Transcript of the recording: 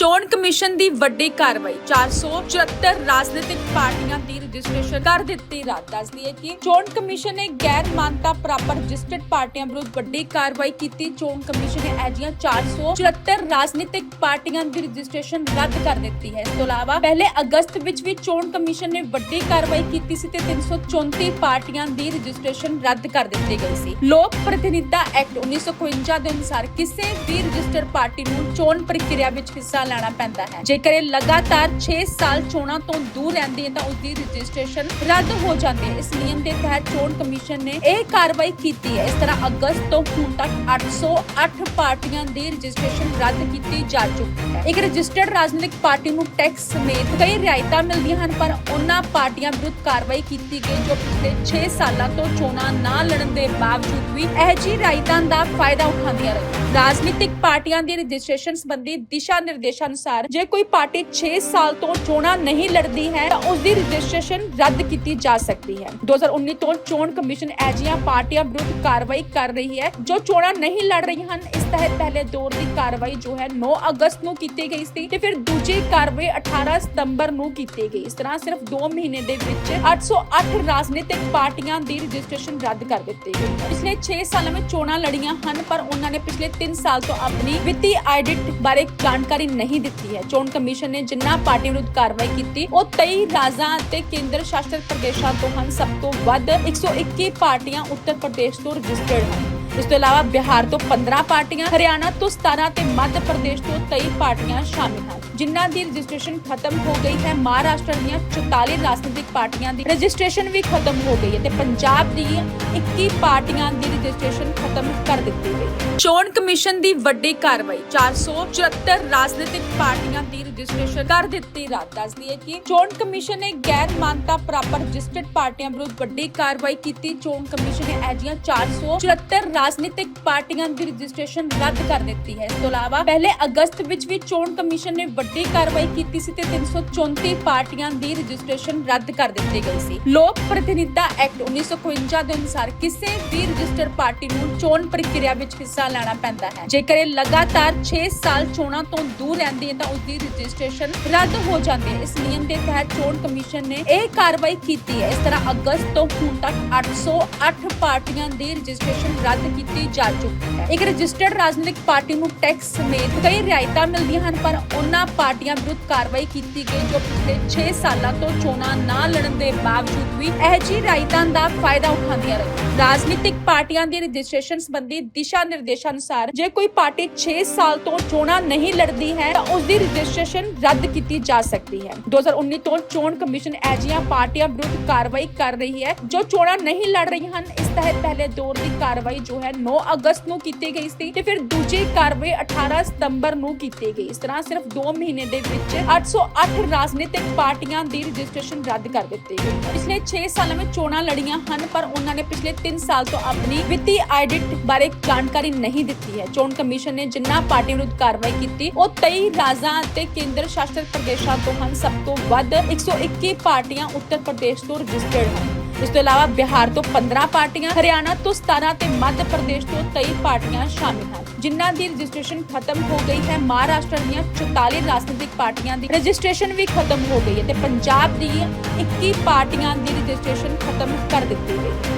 ਚੋਣ ਕਮਿਸ਼ਨ ਦੀ ਵੱਡੀ ਕਾਰਵਾਈ 474 ਰਾਜਨੀਤਿਕ ਪਾਰਟੀਆਂ ਦੀ ਰਜਿਸਟ੍ਰੇਸ਼ਨ ਕਰ ਦਿੱਤੀ। ਰਾਤ ਦੱਸਦੀ ਹੈ ਕਿ ਚੋਣ ਕਮਿਸ਼ਨ ਨੇ ਗੈਰ ਮਾਨਤਾ ਪ੍ਰਾਪਤ ਰਜਿਸਟਰਡ ਪਾਰਟੀਆਂ ਵਿਰੁੱਧ ਵੱਡੀ ਕਾਰਵਾਈ ਕੀਤੀ। ਚੋਣ ਕਮਿਸ਼ਨ ਨੇ ਅਜਿਹੀਆਂ 474 ਰਾਜਨੀਤਿਕ ਪਾਰਟੀਆਂ ਦੀ ਰਜਿਸਟ੍ਰੇਸ਼ਨ ਰੱਦ ਕਰ ਦਿੱਤੀ ਹੈ। ਇਸ ਤੋਂ ਇਲਾਵਾ ਪਹਿਲੇ ਅਗਸਤ ਵਿੱਚ ਵੀ ਚੋਣ ਕਮਿਸ਼ਨ ਨੇ ਵੱਡੀ ਕਾਰਵਾਈ ਕੀਤੀ ਸੀ ਤੇ 334 ਪਾਰਟੀਆਂ ਦੀ ਰਜਿਸਟ੍ਰੇਸ਼ਨ ਰੱਦ ਕਰ ਦਿੱਤੀ ਗਈ ਸੀ। ਲੋਕ ਪ੍ਰਤੀਨਿਧਤਾ ਐਕਟ 1951 ਦੇ ਅਨੁਸਾਰ ਕਿਸੇ ਵੀ ਰਜਿਸਟਰਡ ਪਾਰਟੀ ਨੂੰ ਚੋਣ ਪ੍ਰਕਿਰਿਆ ਵਿੱਚ ਹਿੱਸਾ ਲੈਣਾ ਪੈਂਦਾ ਹੈ। ਜੇਕਰ ਇਹ ਲਗਾਤਾਰ 6 ਸਾਲ ਚੋਣਾਂ ਤੋਂ ਦੂਰ ਰਹਿੰਦੀ ਹੈ ਤਾਂ ਉਸ ਦੀ ਰਜਿਸਟ੍ਰੇਸ਼ਨ ਰੱਦ ਹੋ ਜਾਂਦੀ ਹੈ। ਇਸ ਨਿਯਮ ਦੇ ਤਹਿਤ ਚੋਣ ਕਮਿਸ਼ਨ ਨੇ ਇਹ ਕਾਰਵਾਈ ਕੀਤੀ ਹੈ। ਇਸ ਤਰ੍ਹਾਂ ਅਗਸਤ ਤੋਂ ਹੁਣ ਤੱਕ 808 ਪਾਰਟੀਆਂ ਦੀ ਰਜਿਸਟ੍ਰੇਸ਼ਨ ਰੱਦ ਕੀਤੀ ਜਾ ਚੁੱਕੀ ਹੈ। ਇੱਕ ਰਜਿਸਟਰਡ ਰਾਜਨੀਤਿਕ ਪਾਰਟੀ ਨੂੰ ਟੈਕਸ ਸਮੇਤ ਕਈ ਰਿਆਇਤਾਂ ਮਿਲਦੀਆਂ ਹਨ, ਪਰ ਉਹਨਾਂ ਪਾਰਟੀਆਂ ਵਿਰੁੱਧ ਕਾਰਵਾਈ ਕੀਤੀ ਗਈ ਜੋ ਪਿਛਲੇ 6 ਸਾਲਾਂ ਤੋਂ ਚੋਣਾਂ ਨਾ ਲੜਨ ਦੇ ਬਾਵਜੂਦ ਵੀ ਅਜਿਹੀ ਰਿਆਇਤਾਂ ਦਾ ਫਾਇਦਾ ਉਠਾਉਂਦੀਆਂ ਰਹੀਆਂ। ਰਾਜਨੀਤਿਕ ਪਾਰਟੀਆਂ ਦੀ ਰਜਿਸਟ੍ਰੇਸ਼ਨ ਸੰਬੰਧੀ ਦਿਸ਼ਾ ਨਿਰਦੇਸ਼ਾਂ ਅਨੁਸਾਰ ਜੇ ਕੋਈ ਪਾਰਟੀ 6 ਸਾਲ ਤੋਂ ਚੋਣਾਂ ਨਹੀਂ ਲੜਦੀ ਹੈ ਤਾਂ ਉਸ ਦੀ ਰਜਿਸਟ੍ਰੇਸ਼ਨ ਰੱਦ ਕੀਤੀ ਜਾ ਸਕਦੀ ਹੈ। 2019 ਤੋਂ ਚੋਣ ਕਮਿਸ਼ਨ ਅਜਿਹੀਆਂ ਪਾਰਟੀਆਂ ਵਿਰੁੱਧ ਕਾਰਵਾਈ ਕਰ ਰਹੀ ਹੈ ਜੋ ਚੋਣਾਂ ਨਹੀਂ ਲੜ ਰਹੀਆਂ ਹਨ। ਇਸ ਤਹਿਤ ਪਹਿਲੇ ਦੌਰ ਦੀ ਕਾਰਵਾਈ ਜੋ ਹੈ 9 ਅਗਸਤ ਨੂੰ ਕੀਤੀ ਗਈ ਸੀ ਤੇ ਫਿਰ ਦੂਜੀ ਕਾਰਵਾਈ 18 ਸਤੰਬਰ ਨੂੰ ਕੀਤੀ ਗਈ। ਇਸ ਤਰ੍ਹਾਂ ਸਿਰਫ 2 ਮਹੀਨੇ ਦੇ ਵਿੱਚ 808 ਰਾਜਨੀਤਿਕ ਪਾਰਟੀਆਂ ਦੀ ਰਜਿਸਟ੍ਰੇਸ਼ਨ ਰੱਦ ਕਰ ਦਿੱਤੀ ਗਈ। ਪਿਛਲੇ 6 ਸਾਲਾਂ ਵਿੱਚ ਚੋਣਾਂ ਲੜੀਆਂ ਹਨ, ਪਰ ਉਹਨਾਂ ਨੇ ਪਿਛਲੇ 3 ਸਾਲ ਤੋਂ ਆਪਣੀ ਵਿੱਤੀ ਆਡਿਟ ਬਾਰੇ ਜਾਣਕਾਰੀ ਨਹੀਂ ਦਿੱਤੀ ਹੈ। ਚੋਣ ਕਮਿਸ਼ਨ ਨੇ ਜਿਨ੍ਹਾਂ ਪਾਰਟੀਆਂ ਵਿਰੁੱਧ ਕਾਰਵਾਈ ਕੀਤੀ ਉਹ 23 ਰਾਜਾਂ ਅਤੇ ਕੇਂਦਰ ਸ਼ਾਸਿਤ ਪ੍ਰਦੇਸ਼ਾਂ ਤੋਂ ਹਨ। ਸਭ ਤੋਂ ਵੱਧ 121 ਪਾਰਟੀਆਂ ਉੱਤਰ ਪ੍ਰਦੇਸ਼ ਤੋਂ ਰਜਿਸਟਰਡ ਹਨ। ਇਸ ਤੋਂ ਇਲਾਵਾ ਬਿਹਾਰ ਤੋਂ 15 ਪਾਰਟੀਆਂ, ਹਰਿਆਣਾ ਤੋਂ 17 ਤੇ ਮੱਧ ਪ੍ਰਦੇਸ਼ ਤੋਂ 23 ਪਾਰਟੀਆਂ ਸ਼ਾਮਿਲ ਹਨ ਜਿਨ੍ਹਾਂ ਦੀ ਰਜਿਸਟ੍ਰੇਸ਼ਨ ਖਤਮ ਹੋ ਗਈ ਹੈ। ਮਹਾਰਾਸ਼ਟਰ ਦੀਆਂ 44 ਰਾਜਨੀਤਿਕ ਪਾਰਟੀਆਂ ਦੀ ਰਜਿਸਟ੍ਰੇਸ਼ਨ ਵੀ ਖਤਮ ਹੋ ਗਈ ਹੈ ਤੇ ਪੰਜਾਬ ਦੀ 21 ਪਾਰਟੀਆਂ ਦੀ ਰਜਿਸਟ੍ਰੇਸ਼ਨ ਖਤਮ ਕਰ ਦਿੱਤੀ ਗਈ। ਚੋਣ ਕਮਿਸ਼ਨ ਦੀ ਵੱਡੀ ਕਾਰਵਾਈ 474 ਰਾਜਨੀਤਿਕ ਪਾਰਟੀਆਂ ਦੀ ਰਜਿਸਟ੍ਰੇਸ਼ਨ ਕਰ ਦਿੱਤੀ। ਰਾਤ ਦੱਸਦੀ ਹੈ ਕਿ ਚੋਣ ਕਮਿਸ਼ਨ ਨੇ ਗੈਰ ਮਾਨਤਾ ਪ੍ਰਾਪਤ ਰਜਿਸਟਰਡ ਪਾਰਟੀਆਂ ਵਿਰੁੱਧ ਵੱਡੀ ਕਾਰਵਾਈ ਕੀਤੀ। ਚੋਣ ਕਮਿਸ਼ਨ ਨੇ ਅਜਿਹੀਆਂ 474 ਰਾਜਨੀਤਿਕ ਪਾਰਟੀਆਂ ਦੀ ਰਜਿਸਟ੍ਰੇਸ਼ਨ ਰੱਦ ਕਰ ਦਿੱਤੀ ਹੈ। ਇਸ ਤੋਂ ਇਲਾਵਾ ਪਹਿਲੇ ਅਗਸਤ ਵਿੱਚ ਵੀ ਚੋਣ ਕਮਿਸ਼ਨ ਨੇ ਵੱਡੀ ਕਾਰਵਾਈ ਕੀਤੀ ਸੀ ਤੇ 334 ਪਾਰਟੀਆਂ ਦੀ ਰਜਿਸਟ੍ਰੇਸ਼ਨ ਰੱਦ ਕਰ ਦਿੱਤੀ ਗਈ ਸੀ। ਲੋਕ ਪ੍ਰਤੀਨਿਧਤਾ ਐਕਟ 1951 ਦੇ ਅਨੁਸਾਰ ਕਿਸੇ ਵੀ ਰਜਿਸਟਰਡ ਪਾਰਟੀ ਨੂੰ ਚੋਣ ਪ੍ਰਕਿਰਿਆ ਵਿੱਚ ਹਿੱਸਾ ਲੈਣਾ ਪੈਂਦਾ ਹੈ। ਜੇਕਰ ਇਹ ਲਗਾਤਾਰ 6 ਸਾਲ ਚੋਣਾਂ ਤੋਂ ਦੂਰ ਰਹਿੰਦੀ ਹੈ ਤਾਂ ਉਸ ਦੀ ਰਜਿਸਟ੍ਰੇਸ਼ਨ ਰੱਦ ਹੋ ਜਾਂਦੀ ਹੈ। ਇਸ ਨਿਯਮ ਦੇ ਤਹਿਤ ਚੋਣ ਕਮਿਸ਼ਨ ਨੇ ਇਹ ਕਾਰਵਾਈ ਕੀਤੀ ਹੈ। ਇਸ ਤਰ੍ਹਾਂ ਅਗਸਤ ਤੋਂ ਹੁਣ ਤੱਕ 808 ਪਾਰਟੀਆਂ ਦੀ ਰਜਿਸਟ੍ਰੇਸ਼ਨ ਰੱਦ ਕੀਤੀ ਜਾ ਚੁੱਕੀ ਹੈ। ਇੱਕ ਰਜਿਸਟਰਡ ਰਾਜਨੀਤਿਕ ਪਾਰਟੀ ਨੂੰ ਟੈਕਸ ਸਮੇਤ ਕਈ ਰਿਆਇਤਾਂ ਮਿਲਦੀਆਂ ਹਨ, ਪਰ ਉਹਨਾਂ ਪਾਰਟੀਆਂ ਵਿਰੁੱਧ ਕਾਰਵਾਈ ਕੀਤੀ ਗਈ ਜੋ ਪਿਛਲੇ 6 ਸਾਲਾਂ ਤੋਂ ਚੋਣਾਂ ਨਾ ਲੜਨ ਦੇ ਬਾਵਜੂਦ ਵੀ ਅਜਿਹੀ ਰਿਆਇਤਾਂ ਦਾ ਫਾਇਦਾ ਉਠਾਉਂਦੀਆਂ ਰਹੀਆਂ। ਰਾਜਨੀਤਿਕ ਪਾਰਟੀਆਂ ਦੀ ਰਜਿਸਟ੍ਰੇਸ਼ਨ ਸੰਬੰਧੀ ਦਿਸ਼ਾ ਨਿਰਦੇਸ਼ਾਂ ਅਨੁਸਾਰ ਜੇ ਕੋਈ ਪਾਰਟੀ 6 ਸਾਲ ਤੋਂ ਚੋਣਾਂ ਨਹੀਂ ਲੜਦੀ ਹੈ ਤਾਂ ਉਸ ਦੀ ਰਜਿਸਟ੍ਰੇਸ਼ਨ ਰੱਦ ਕੀਤੀ ਜਾ ਸਕਦੀ ਹੈ। 2019 ਤੋਂ ਚੋਣ ਕਮਿਸ਼ਨ ਅਜਿਹੀਆਂ ਪਾਰਟੀਆਂ ਵਿਰੁੱਧ ਕਾਰਵਾਈ ਕਰ ਰਹੀ ਹੈ ਜੋ ਚੋਣਾਂ ਨਹੀਂ ਲੜ ਰਹੀਆਂ ਹਨ। ਇਸ ਤਹਿਤ ਪਹਿਲੇ ਦੌਰ ਦੀ ਕਾਰਵਾਈ ਜੋ ਹੈ 9 ਅਗਸਤ ਨੂੰ ਕੀਤੀ ਗਈ ਸੀ ਤੇ ਫਿਰ ਦੂਜੀ ਕਾਰਵਾਈ 18 ਸਤੰਬਰ ਨੂੰ ਕੀਤੀ ਗਈ। ਇਸ ਤਰ੍ਹਾਂ ਸਿਰਫ 2 ਮਹੀਨੇ ਦੇ ਵਿੱਚ 808 ਰਾਜਨੀਤਿਕ ਪਾਰਟੀਆਂ ਦੀ ਰਜਿਸਟ੍ਰੇਸ਼ਨ ਰੱਦ ਕਰ ਦਿੱਤੀ ਗਈ। ਪਿਛਲੇ 6 ਸਾਲਾਂ ਵਿੱਚ ਚੋਣਾਂ ਲੜੀਆਂ ਹਨ, ਪਰ ਉਹਨਾਂ ਨੇ ਪਿਛਲੇ 3 ਸਾਲ ਤੋਂ ਆਪਣੀ ਵਿੱਤੀ ਆਡਿਟ ਬਾਰੇ ਜਾਣਕਾਰੀ ਨਹੀਂ ਦਿੱਤੀ ਹੈ। ਚੋਣ ਕਮਿਸ਼ਨ ਨੇ ਜਿਨ੍ਹਾਂ ਪਾਰਟੀਆਂ ਵਿਰੁੱਧ ਕਾਰਵਾਈ ਕੀਤੀ ਉਹ 23 ਰਾਜਾਂ ਅਤੇ ਕੇਂਦਰ ਸ਼ਾਸਿਤ ਪ੍ਰਦੇਸ਼ਾਂ ਤੋਂ ਹਨ। ਸਭ ਤੋਂ ਵੱਧ 121 ਪਾਰਟੀਆਂ ਉੱਤਰ ਪ੍ਰਦੇਸ਼ ਤੋਂ ਰਜਿਸਟਰਡ ਹਨ। ਇਸ ਤੋਂ ਇਲਾਵਾ ਬਿਹਾਰ ਤੋਂ 15 ਪਾਰਟੀਆਂ, ਹਰਿਆਣਾ ਤੋਂ 17 ਤੇ ਮੱਧ ਪ੍ਰਦੇਸ਼ ਤੋਂ 23 ਪਾਰਟੀਆਂ ਸ਼ਾਮਿਲ ਹਨ ਜਿਨ੍ਹਾਂ ਦੀ ਰਜਿਸਟ੍ਰੇਸ਼ਨ ਖਤਮ ਹੋ ਗਈ ਹੈ। ਮਹਾਰਾਸ਼ਟਰ ਦੀਆਂ 44 ਰਾਜਨੀਤਿਕ ਪਾਰਟੀਆਂ ਦੀ ਰਜਿਸਟ੍ਰੇਸ਼ਨ ਵੀ ਖਤਮ ਹੋ ਗਈ ਹੈ ਤੇ ਪੰਜਾਬ ਦੀ 21 ਪਾਰਟੀਆਂ ਦੀ ਰਜਿਸਟ੍ਰੇਸ਼ਨ ਖਤਮ ਕਰ ਦਿੱਤੀ ਗਈ।